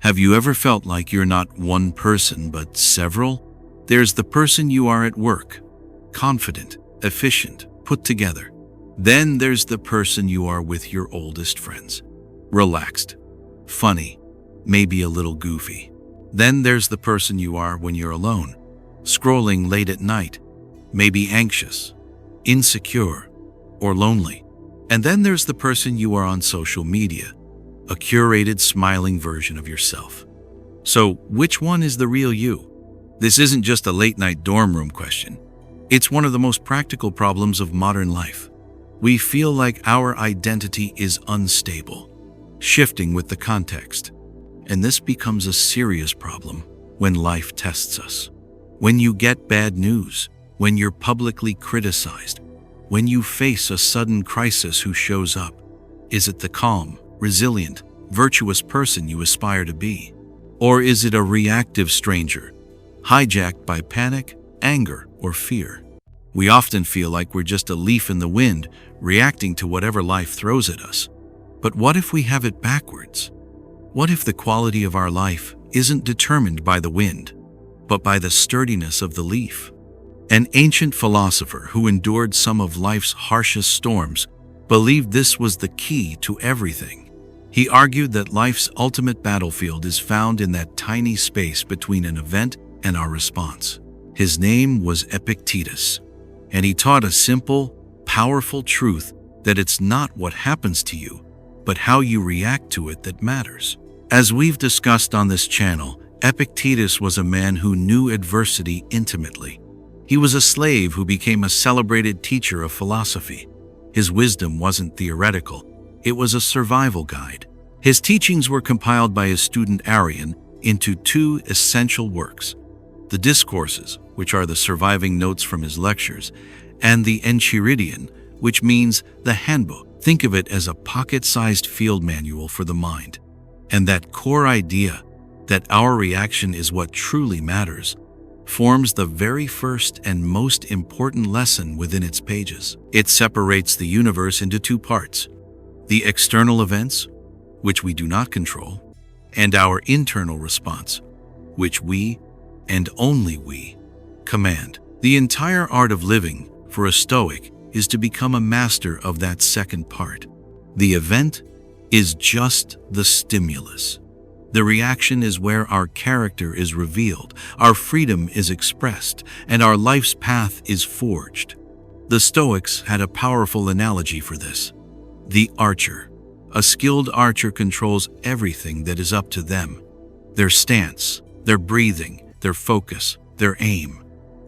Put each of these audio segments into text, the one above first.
Have you ever felt like you're not one person but several? There's the person you are at work, confident, efficient, put together. Then there's the person you are with your oldest friends, relaxed, funny, maybe a little goofy. Then there's the person you are when you're alone, scrolling late at night, maybe anxious, insecure, or lonely. And then there's the person you are on social media, a curated, smiling version of yourself. So, which one is the real you? This isn't just a late-night dorm room question. It's one of the most practical problems of modern life. We feel like our identity is unstable, shifting with the context. And this becomes a serious problem when life tests us. When you get bad news, when you're publicly criticized, when you face a sudden crisis, who shows up? Is it the calm, resilient, virtuous person you aspire to be? Or is it a reactive stranger, hijacked by panic, anger, or fear? We often feel like we're just a leaf in the wind, reacting to whatever life throws at us. But what if we have it backwards? What if the quality of our life isn't determined by the wind, but by the sturdiness of the leaf? An ancient philosopher who endured some of life's harshest storms believed this was the key to everything. He argued that life's ultimate battlefield is found in that tiny space between an event and our response. His name was Epictetus, and he taught a simple, powerful truth that it's not what happens to you, but how you react to it that matters. As we've discussed on this channel, Epictetus was a man who knew adversity intimately. He was a slave who became a celebrated teacher of philosophy. His wisdom wasn't theoretical, it was a survival guide. His teachings were compiled by his student Arrian into two essential works: the Discourses, which are the surviving notes from his lectures, and the Enchiridion, which means the handbook. Think of it as a pocket-sized field manual for the mind. And that core idea, that our reaction is what truly matters, forms the very first and most important lesson within its pages. It separates the universe into two parts: the external events, which we do not control, and our internal response, which we, and only we, command. The entire art of living, for a Stoic, is to become a master of that second part. The event is just the stimulus. The reaction is where our character is revealed, our freedom is expressed, and our life's path is forged. The Stoics had a powerful analogy for this: the archer. A skilled archer controls everything that is up to them: their stance, their breathing, their focus, their aim,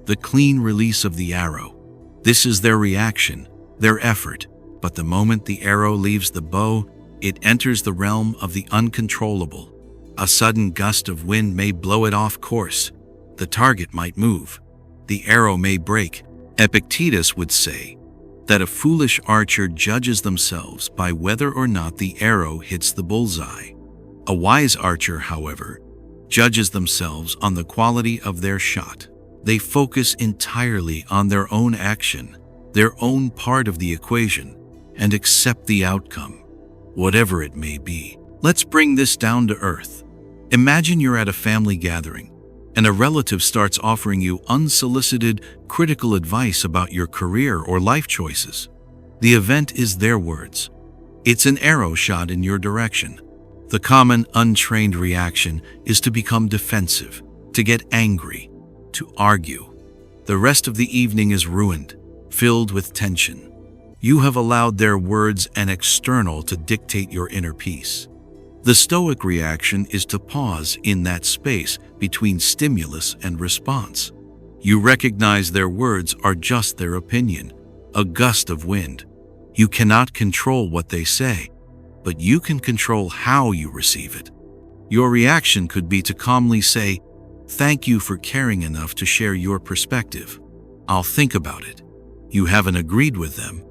the clean release of the arrow. This is their reaction, their effort. But the moment the arrow leaves the bow, it enters the realm of the uncontrollable. A sudden gust of wind may blow it off course. The target might move. The arrow may break. Epictetus would say that a foolish archer judges themselves by whether or not the arrow hits the bullseye. A wise archer, however, judges themselves on the quality of their shot. They focus entirely on their own action, their own part of the equation, and accept the outcome, whatever it may be. Let's bring this down to earth. Imagine you're at a family gathering, and a relative starts offering you unsolicited, critical advice about your career or life choices. The event is their words. It's an arrow shot in your direction. The common, untrained reaction is to become defensive, to get angry, to argue. The rest of the evening is ruined, filled with tension. You have allowed their words and external to dictate your inner peace. The Stoic reaction is to pause in that space between stimulus and response. You recognize their words are just their opinion, a gust of wind. You cannot control what they say, but you can control how you receive it. Your reaction could be to calmly say, "Thank you for caring enough to share your perspective. I'll think about it." You haven't agreed with them,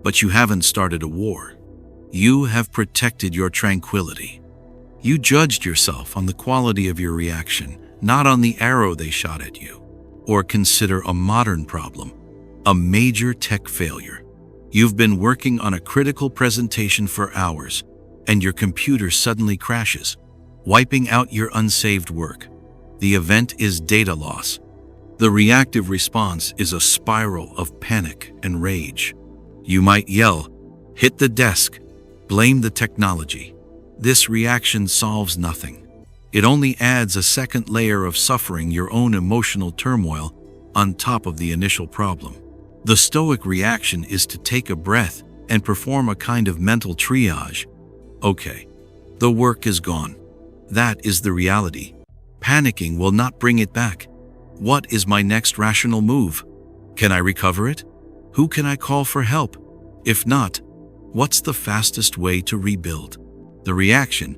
but you haven't started a war. You have protected your tranquility. You judged yourself on the quality of your reaction, not on the arrow they shot at you. Or consider a modern problem, a major tech failure. You've been working on a critical presentation for hours, and your computer suddenly crashes. wiping out your unsaved work. The event is data loss. The reactive response is a spiral of panic and rage. You might yell, hit the desk, blame the technology. This reaction solves nothing. It only adds a second layer of suffering, your own emotional turmoil, on top of the initial problem. The Stoic reaction is to take a breath and perform a kind of mental triage. Okay, the work is gone. That is the reality. Panicking will not bring it back. What is my next rational move? Can I recover it? Who can I call for help? If not, what's the fastest way to rebuild? The reaction,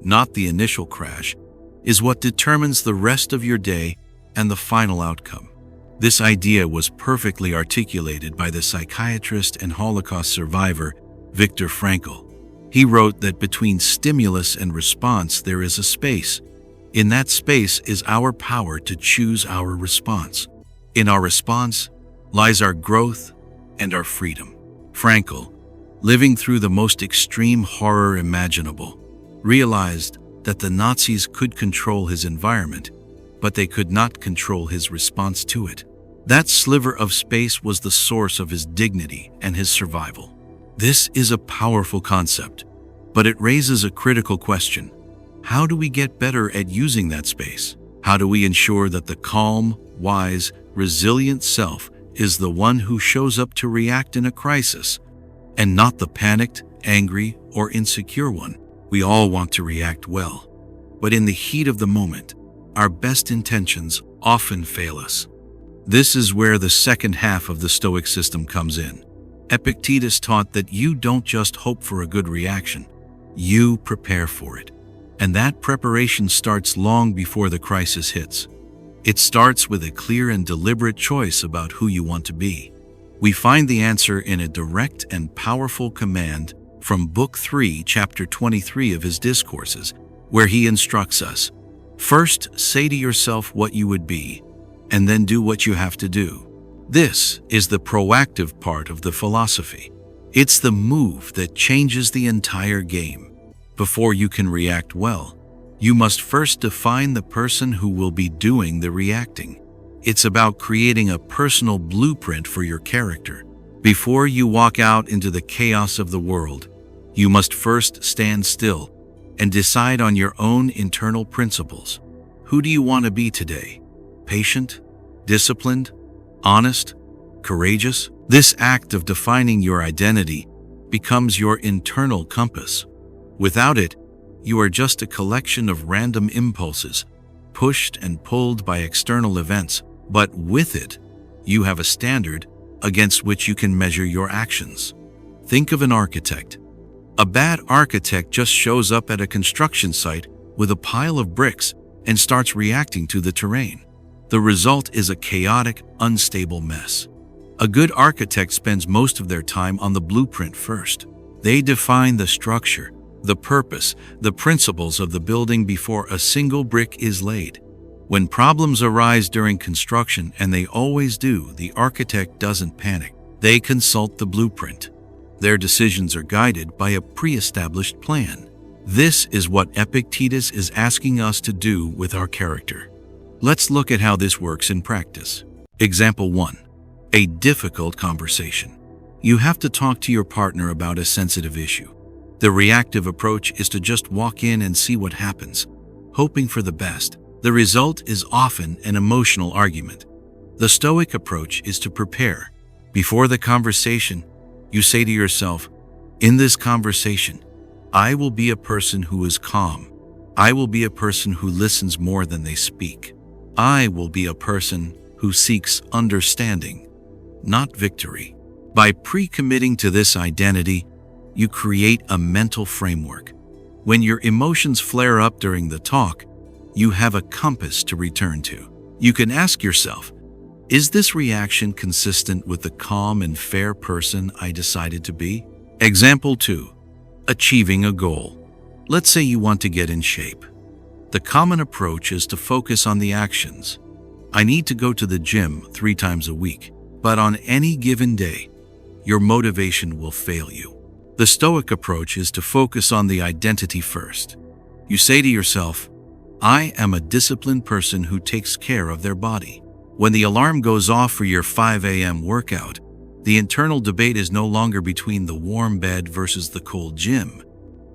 not the initial crash, is what determines the rest of your day and the final outcome. This idea was perfectly articulated by the psychiatrist and Holocaust survivor Viktor Frankl. He wrote that between stimulus and response there is a space. In that space is our power to choose our response. In our response lies our growth and our freedom. Frankl, living through the most extreme horror imaginable, realized that the Nazis could control his environment, but they could not control his response to it. That sliver of space was the source of his dignity and his survival. This is a powerful concept, but it raises a critical question. How do we get better at using that space? How do we ensure that the calm, wise, resilient self is the one who shows up to react in a crisis, and not the panicked, angry, or insecure one? We all want to react well, but in the heat of the moment, our best intentions often fail us. This is where the second half of the Stoic system comes in. Epictetus taught that you don't just hope for a good reaction, you prepare for it. And that preparation starts long before the crisis hits. It starts with a clear and deliberate choice about who you want to be. We find the answer in a direct and powerful command from Book 3, Chapter 23 of his Discourses, where he instructs us, first say to yourself what you would be, and then do what you have to do. This is the proactive part of the philosophy. It's the move that changes the entire game. Before you can react well, you must first define the person who will be doing the reacting. It's about creating a personal blueprint for your character. Before you walk out into the chaos of the world, you must first stand still and decide on your own internal principles. Who do you want to be today? Patient? Disciplined? Honest? Courageous? This act of defining your identity becomes your internal compass. Without it, you are just a collection of random impulses, pushed and pulled by external events. But with it, you have a standard against which you can measure your actions. Think of an architect. A bad architect just shows up at a construction site with a pile of bricks and starts reacting to the terrain. The result is a chaotic, unstable mess. A good architect spends most of their time on the blueprint first. They define the structure, the purpose, the principles of the building before a single brick is laid. When problems arise during construction, and they always do, the architect doesn't panic. They consult the blueprint. Their decisions are guided by a pre-established plan. This is what Epictetus is asking us to do with our character. Let's look at how this works in practice. Example 1. A difficult conversation. You have to talk to your partner about a sensitive issue. The reactive approach is to just walk in and see what happens, hoping for the best. The result is often an emotional argument. The Stoic approach is to prepare. Before the conversation, you say to yourself, in this conversation, I will be a person who is calm. I will be a person who listens more than they speak. I will be a person who seeks understanding, not victory. By pre-committing to this identity, you create a mental framework. When your emotions flare up during the talk, you have a compass to return to. You can ask yourself, is this reaction consistent with the calm and fair person I decided to be? Example 2. Achieving a goal. Let's say you want to get in shape. The common approach is to focus on the actions. I need to go to the gym 3 times a week, but on any given day, your motivation will fail you. The Stoic approach is to focus on the identity first. You say to yourself, I am a disciplined person who takes care of their body. When the alarm goes off for your 5 a.m. workout, the internal debate is no longer between the warm bed versus the cold gym.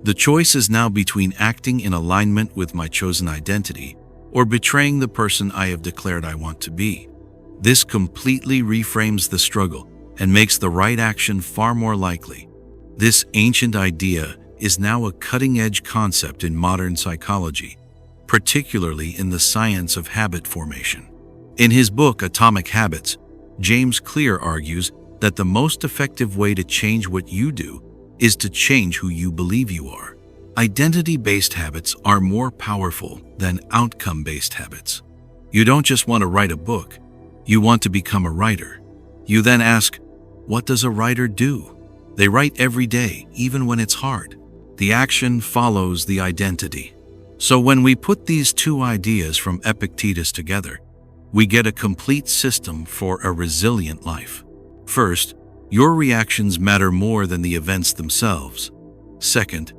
The choice is now between acting in alignment with my chosen identity or betraying the person I have declared I want to be. This completely reframes the struggle and makes the right action far more likely. This ancient idea is now a cutting-edge concept in modern psychology, particularly in the science of habit formation. In his book, Atomic Habits, James Clear argues that the most effective way to change what you do is to change who you believe you are. Identity-based habits are more powerful than outcome-based habits. You don't just want to write a book, you want to become a writer. You then ask, what does a writer do? They write every day, even when it's hard. The action follows the identity. So when we put these two ideas from Epictetus together, we get a complete system for a resilient life. First, your reactions matter more than the events themselves. Second,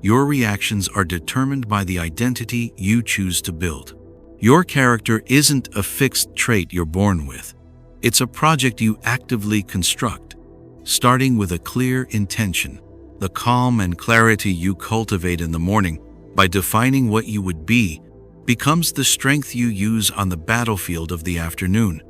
your reactions are determined by the identity you choose to build. Your character isn't a fixed trait you're born with. It's a project you actively construct, starting with a clear intention, the calm and clarity you cultivate in the morning by defining what you would be becomes the strength you use on the battlefield of the afternoon,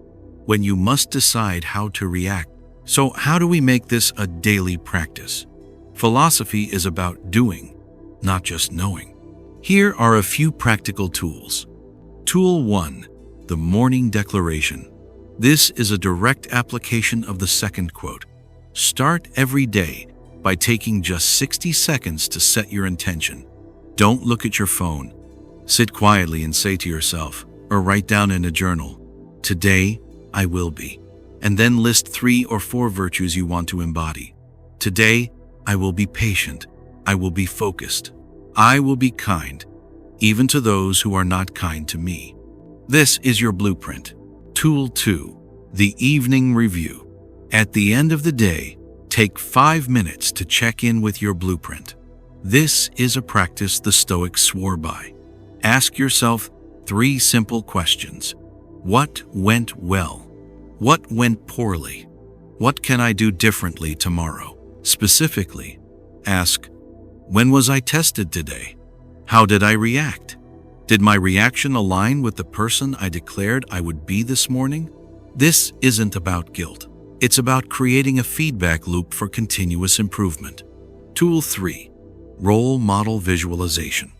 when you must decide how to react. So how do we make this a daily practice? Philosophy is about doing, not just knowing. Here are a few practical tools. Tool 1, the morning declaration. This is a direct application of the second quote. Start every day by taking just 60 seconds to set your intention. Don't look at your phone. Sit quietly and say to yourself, or write down in a journal, today I will be. And then list 3 or 4 virtues you want to embody. Today I will be patient. I will be focused. I will be kind, even to those who are not kind to me. This is your blueprint. Tool 2, the evening review. At the end of the day, take 5 minutes to check in with your blueprint. This is a practice the Stoics swore by. Ask yourself 3 simple questions. What went well? What went poorly? What can I do differently tomorrow? Specifically, ask, when was I tested today? How did I react? Did my reaction align with the person I declared I would be this morning? This isn't about guilt. It's about creating a feedback loop for continuous improvement. Tool 3, role model visualization.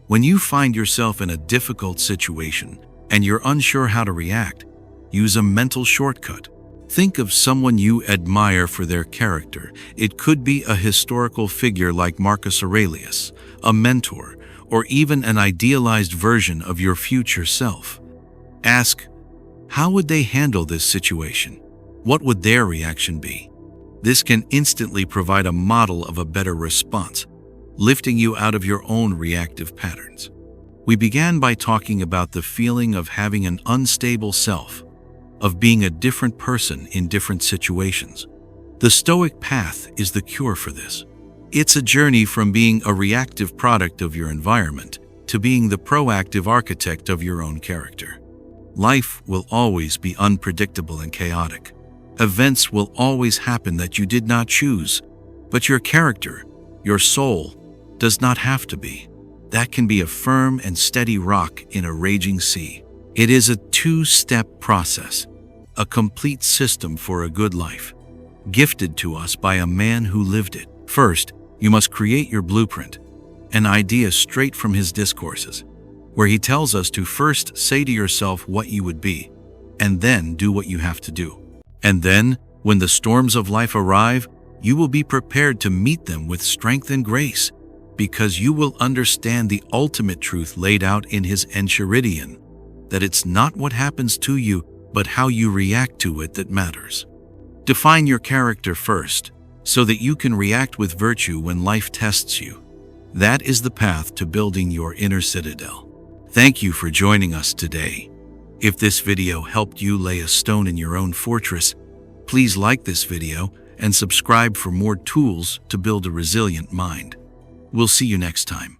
When you find yourself in a difficult situation and you're unsure how to react, use a mental shortcut. Think of someone you admire for their character. It could be a historical figure like Marcus Aurelius, a mentor, or even an idealized version of your future self. Ask, how would they handle this situation? What would their reaction be? This can instantly provide a model of a better response, lifting you out of your own reactive patterns. We began by talking about the feeling of having an unstable self, of being a different person in different situations. The Stoic path is the cure for this. It's a journey from being a reactive product of your environment to being the proactive architect of your own character. Life will always be unpredictable and chaotic. Events will always happen that you did not choose, but your character, your soul, does not have to be. That can be a firm and steady rock in a raging sea. It is a 2-step process, a complete system for a good life, gifted to us by a man who lived it. First, you must create your blueprint, an idea straight from his Discourses, where he tells us to first say to yourself what you would be, and then do what you have to do. And then, when the storms of life arrive, you will be prepared to meet them with strength and grace, because you will understand the ultimate truth laid out in his Enchiridion, that it's not what happens to you, but how you react to it that matters. Define your character first, so that you can react with virtue when life tests you. That is the path to building your inner citadel. Thank you for joining us today. If this video helped you lay a stone in your own fortress, please like this video and subscribe for more tools to build a resilient mind. We'll see you next time.